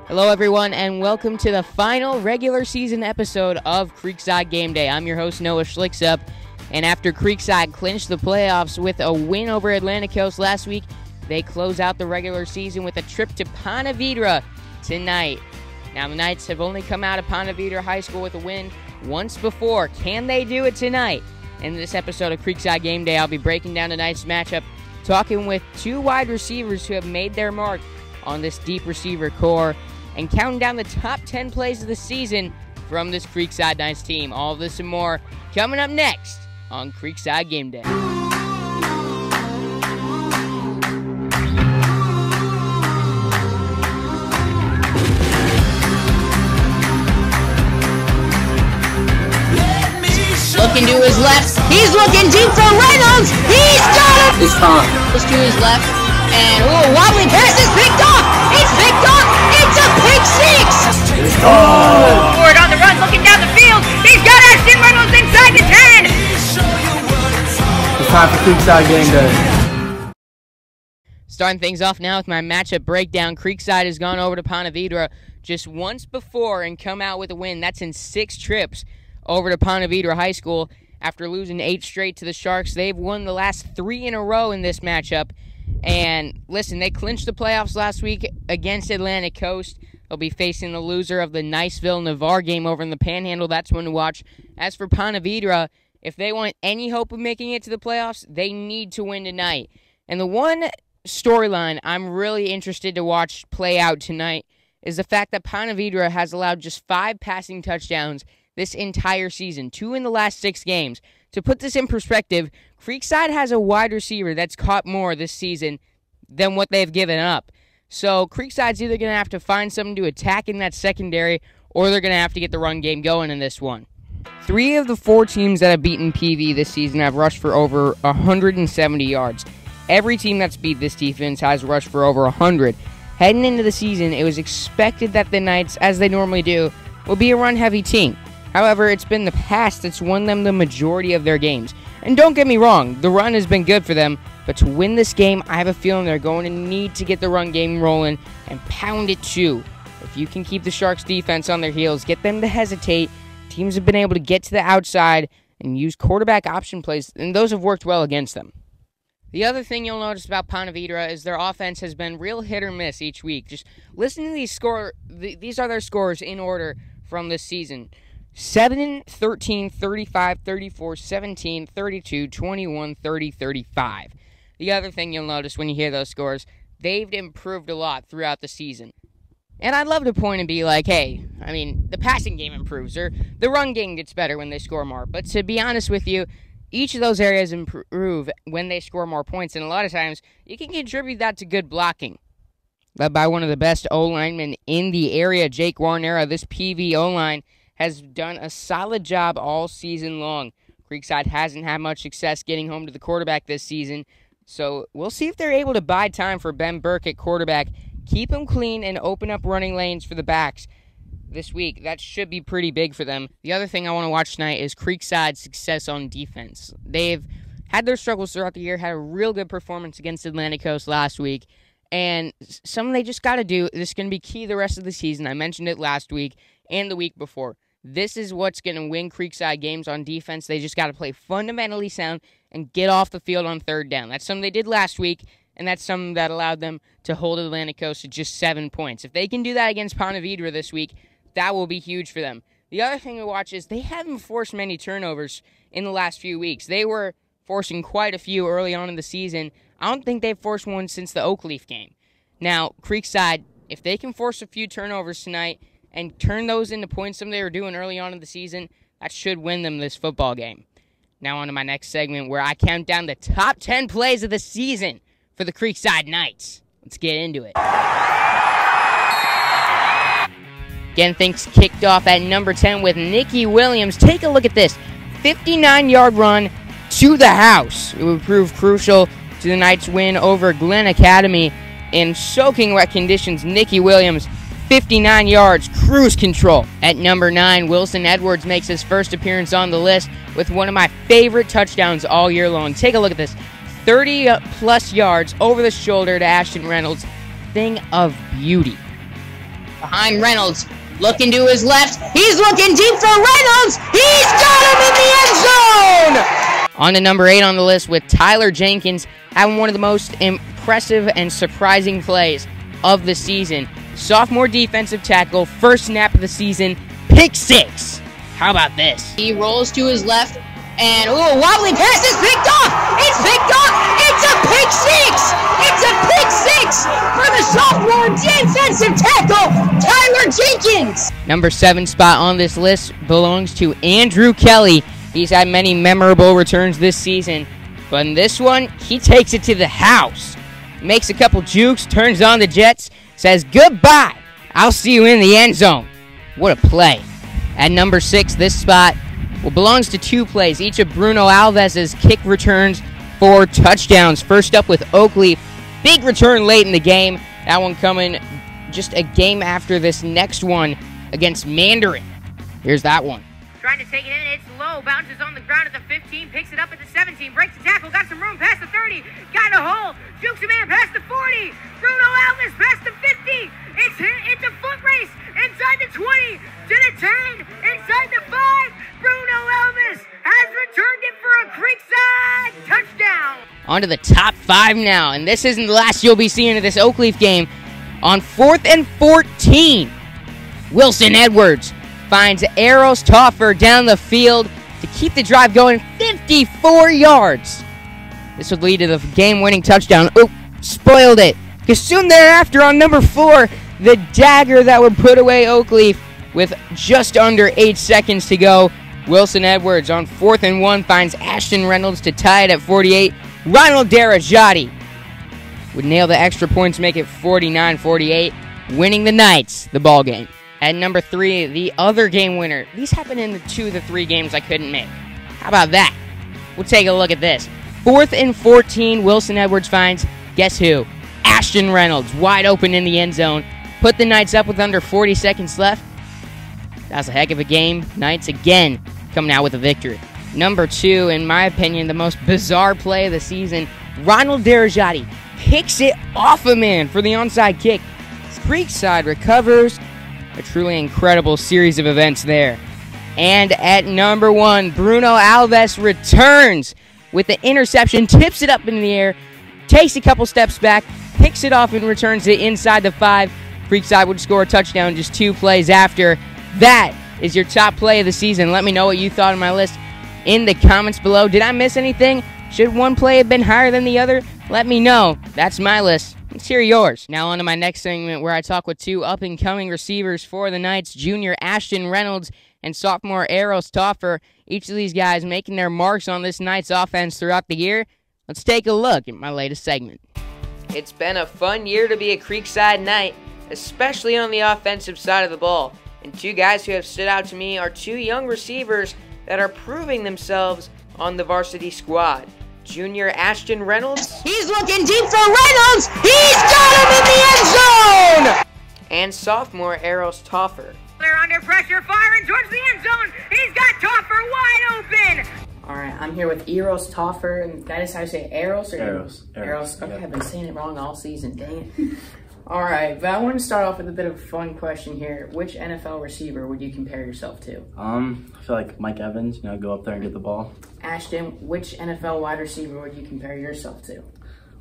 Hello, everyone, and welcome to the final regular season episode of Creekside Gameday. I'm your host, Noah Schlicksup, and after Creekside clinched the playoffs with a win over Atlantic Coast last week, they close out the regular season with a trip to Ponte Vedra tonight. Now, the Knights have only come out of Ponte Vedra High School with a win once before. Can they do it tonight? In this episode of Creekside Gameday, I'll be breaking down tonight's matchup, talking with two wide receivers who have made their mark on this deep receiver core, and counting down the top 10 plays of the season from this Creekside Knights team. All of this and more coming up next on Creekside Gameday. Looking to his left, he's looking deep for Reynolds, he's got it! It's fine. Goes to his left, and wobbly pass is picked off! It's picked off! It's a pick six! Ford on the run, looking down the field, he's got Ashton Reynolds inside the 10! It's time for Creekside Gameday. Starting things off now with my matchup breakdown. Creekside has gone over to Ponte Vedra just once before and come out with a win. That's in 6 trips over to Ponte Vedra High School. After losing 8 straight to the Sharks, they've won the last 3 in a row in this matchup. And listen, they clinched the playoffs last week against Atlantic Coast. They'll be facing the loser of the Niceville-Navarre game over in the Panhandle. That's one to watch. As for Ponte Vedra, if they want any hope of making it to the playoffs, they need to win tonight. And the one storyline I'm really interested to watch play out tonight is the fact that Ponte Vedra has allowed just 5 passing touchdowns this entire season, 2 in the last 6 games. To put this in perspective, Creekside has a wide receiver that's caught more this season than what they've given up. So Creekside's either going to have to find something to attack in that secondary, or they're going to have to get the run game going in this one. 3 of the 4 teams that have beaten PV this season have rushed for over 170 yards. Every team that's beat this defense has rushed for over 100. Heading into the season, it was expected that the Knights, as they normally do, will be a run-heavy team. However, it's been the past that's won them the majority of their games. And don't get me wrong, the run has been good for them, but to win this game, I have a feeling they're going to need to get the run game rolling and pound it too. If you can keep the Sharks' defense on their heels, get them to hesitate, teams have been able to get to the outside and use quarterback option plays, and those have worked well against them. The other thing you'll notice about Ponte Vedra is their offense has been real hit or miss each week. Just listen to these these are their scores in order from this season. 7, 13, 35, 34, 17, 32, 21, 30, 35. The other thing you'll notice when you hear those scores, they've improved a lot throughout the season. And I'd love to point and be like, hey, I mean, the passing game improves, or the run game gets better when they score more. But to be honest with you, each of those areas improve when they score more points. And a lot of times, you can contribute that to good blocking. Led by one of the best O-linemen in the area, Jake Warnera, this PV O-line has done a solid job all season long. Creekside hasn't had much success getting home to the quarterback this season, so we'll see if they're able to buy time for Ben Burke at quarterback, keep him clean, and open up running lanes for the backs this week. That should be pretty big for them. The other thing I want to watch tonight is Creekside's success on defense. They've had their struggles throughout the year, had a real good performance against Atlantic Coast last week, and something they just got to do. This is going to be key the rest of the season. I mentioned it last week and the week before. This is what's going to win Creekside games on defense. They just got to play fundamentally sound and get off the field on 3rd down. That's something they did last week, and that's something that allowed them to hold Atlantic Coast to just 7 points. If they can do that against Ponte Vedra this week, that will be huge for them. The other thing to watch is they haven't forced many turnovers in the last few weeks. They were forcing quite a few early on in the season. I don't think they've forced one since the Oakleaf game. Now, Creekside, if they can force a few turnovers tonight and turn those into points some they were doing early on in the season, that should win them this football game. Now on to my next segment where I count down the top 10 plays of the season for the Creekside Knights. Let's get into it. Getting things kicked off at number 10 with Nicky Williams. Take a look at this. 59-yard run to the house. It would prove crucial to the Knights' win over Glen Academy in soaking wet conditions. Nicky Williams, 59 yards, cruise control. At number 9, Wilson Edwards makes his first appearance on the list with one of my favorite touchdowns all year long. Take a look at this. 30-plus yards over the shoulder to Ashton Reynolds. Thing of beauty. Behind Reynolds, looking to his left. He's looking deep for Reynolds. He's got him in the end zone! On to number 8 on the list with Tyler Jenkins having one of the most impressive and surprising plays of the season. Sophomore defensive tackle, first snap of the season, pick 6. How about this? He rolls to his left, and wobbly pass is picked off! It's picked off! It's a pick 6! It's a pick 6 for the sophomore defensive tackle, Tyler Jenkins! Number 7 spot on this list belongs to Andrew Kelly. He's had many memorable returns this season, but in this one, he takes it to the house. Makes a couple jukes, turns on the Jets, says goodbye. I'll see you in the end zone. What a play. At number 6, this spot belongs to 2 plays, each of Bruno Alves's kick returns for touchdowns. First up with Oakley, big return late in the game. That one coming just a game after this next one against Mandarin. Here's that one. Trying to take it in, it's low, bounces on the ground at the 15, picks it up at the 17, breaks the tackle, got some room past the 30, got a hole, jukes a man past the 40, Bruno Alves past the 50, it's a foot race, inside the 20, to the 10, inside the 5, Bruno Alves has returned it for a Creekside touchdown. On to the top 5 now, and this isn't the last you'll be seeing of this Oakleaf game. On 4th and 14, Wilson Edwards finds Eros Taufer down the field to keep the drive going 54 yards. This would lead to the game-winning touchdown. Oop, spoiled it. Because soon thereafter on number 4, the dagger that would put away Oakleaf with just under 8 seconds to go. Wilson Edwards on 4th and 1 finds Ashton Reynolds to tie it at 48. Ronald Darajati would nail the extra points, make it 49-48, winning the Knights the ball game. At number 3, the other game winner. These happened in the 2 of the 3 games I couldn't make. How about that? We'll take a look at this. 4th and 14, Wilson Edwards finds, guess who? Ashton Reynolds, wide open in the end zone. Put the Knights up with under 40 seconds left. That was a heck of a game. Knights again coming out with a victory. Number 2, in my opinion, the most bizarre play of the season. Ronald Darajati kicks it off a man for the onside kick. Creekside recovers. A truly incredible series of events there. And at number 1, Bruno Alves returns with the interception, tips it up in the air, takes a couple steps back, picks it off and returns it inside the 5. Creekside would score a touchdown just 2 plays after. That is your top play of the season. Let me know what you thought of my list in the comments below. Did I miss anything? Should one play have been higher than the other? Let me know. That's my list. Let's hear yours. Now on to my next segment where I talk with 2 up-and-coming receivers for the Knights, junior Ashton Reynolds and sophomore Eros Taufer. Each of these guys making their marks on this Knights offense throughout the year. Let's take a look at my latest segment. It's been a fun year to be a Creekside Knight, especially on the offensive side of the ball. And 2 guys who have stood out to me are 2 young receivers that are proving themselves on the varsity squad. Junior Ashton Reynolds. He's looking deep for Reynolds. He's got him in the end zone! And sophomore Eros Taufer. They're under pressure, firing towards the end zone. He's got Taufer wide open. All right, I'm here with Eros Taufer, and that is how you say Eros? Or Eros. Eros. Okay, Yep. I've been saying it wrong all season, dang it. All right, but I want to start off with a bit of a fun question here. Which NFL receiver would you compare yourself to? I feel like Mike Evans, go up there and get the ball. Ashton, which NFL wide receiver would you compare yourself to?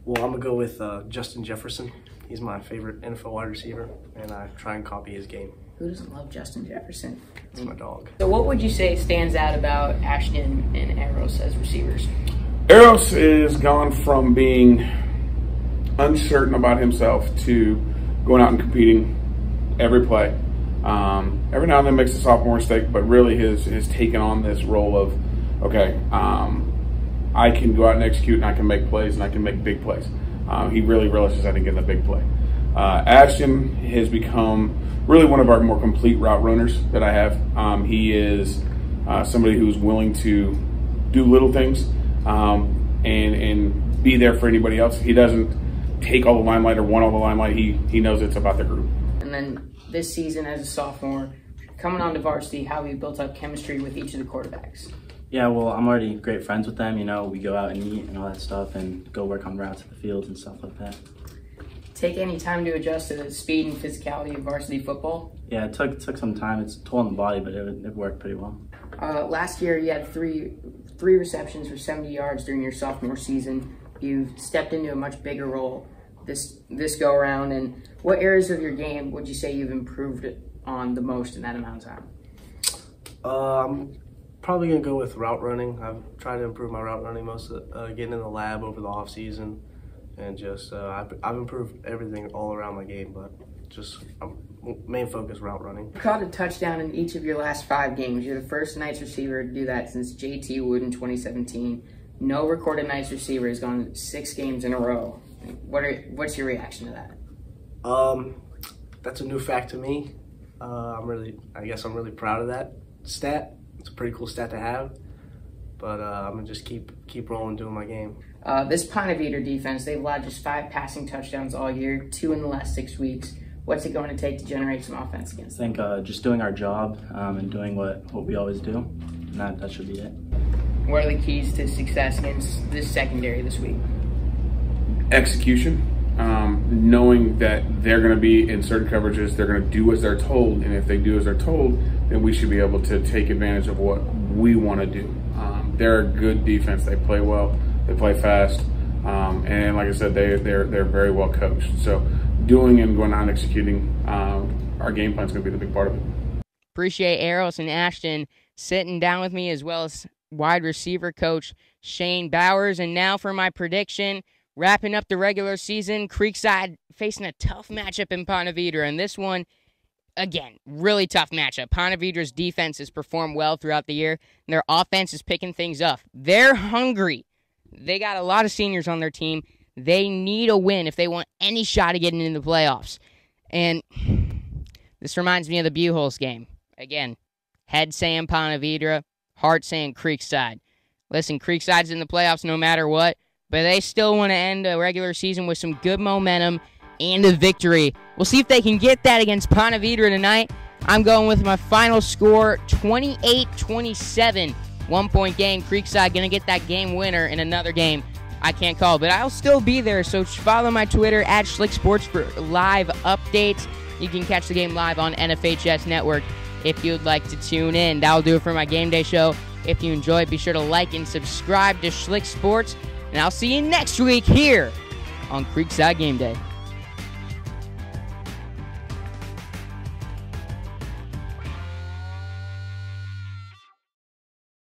Well, I'm going to go with Justin Jefferson. He's my favorite NFL wide receiver, and I try and copy his game. Who doesn't love Justin Jefferson? It's my dog. So what would you say stands out about Ashton and Eros as receivers? Eros is gone from being uncertain about himself to going out and competing every play. Every now and then makes a sophomore mistake, but really has taken on this role of, okay, I can go out and execute and I can make plays and I can make big plays. He really realizes I can get the big play. Ashton has become really one of our more complete route runners that I have. He is somebody who's willing to do little things and be there for anybody else. He doesn't take all the limelight or want all the limelight. He knows it's about the group. And then this season as a sophomore, coming on to varsity, how have you built up chemistry with each of the quarterbacks? Yeah, well, I'm already great friends with them. We go out and eat and all that stuff and go work on routes at the fields and stuff like that. take any time to adjust to the speed and physicality of varsity football? Yeah, it took some time. It's a toll on the body, but it worked pretty well. Last year, you had three receptions for 70 yards during your sophomore season. You've stepped into a much bigger role this go around. And what areas of your game would you say you've improved on the most in that amount of time? I'm probably gonna go with route running. I've tried to improve my route running getting in the lab over the off season, and just I've improved everything all around my game, but just main focus route running. You caught a touchdown in each of your last 5 games. You're the first Knights receiver to do that since JT Wood in 2017. No recorded Knights receiver has gone 6 games in a row. What's your reaction to that? That's a new fact to me. I guess I'm really proud of that stat. It's a pretty cool stat to have, but I'm gonna just keep rolling doing my game. This Ponte Vedra defense, they've allowed just 5 passing touchdowns all year, 2 in the last 6 weeks. What's it going to take to generate some offense against them? I think just doing our job and doing what we always do, and that should be it. What are the keys to success against this secondary this week? Execution, knowing that they're going to be in certain coverages, they're going to do as they're told, and if they do as they're told, then we should be able to take advantage of what we want to do. They're a good defense. They play well. They play fast, and like I said, they're very well coached. So doing and going out and executing our game plan is going to be the big part of it. Appreciate Eros and Ashton sitting down with me, as well as wide receiver coach Shane Bowers. And now for my prediction, wrapping up the regular season, Creekside facing a tough matchup in Ponte Vedra, and this one, again, really tough matchup. Ponte Vedra's defense has performed well throughout the year, and their offense is picking things up. They're hungry. They got a lot of seniors on their team. They need a win if they want any shot of getting into the playoffs. And this reminds me of the Buchholz game. Again, head saying Ponte Vedra, heart saying Creekside. Listen, Creekside's in the playoffs no matter what, but they still want to end a regular season with some good momentum and a victory. We'll see if they can get that against Ponte Vedra tonight. I'm going with my final score, 28-27. 1-point game. Creekside going to get that game winner in another game. I can't call, but I'll still be there, so follow my Twitter, @SchlickSports, for live updates. You can catch the game live on NFHS Network if you'd like to tune in. That'll do it for my game day show. If you enjoyed, be sure to like and subscribe to Schlick Sports, and I'll see you next week here on Creekside Game Day.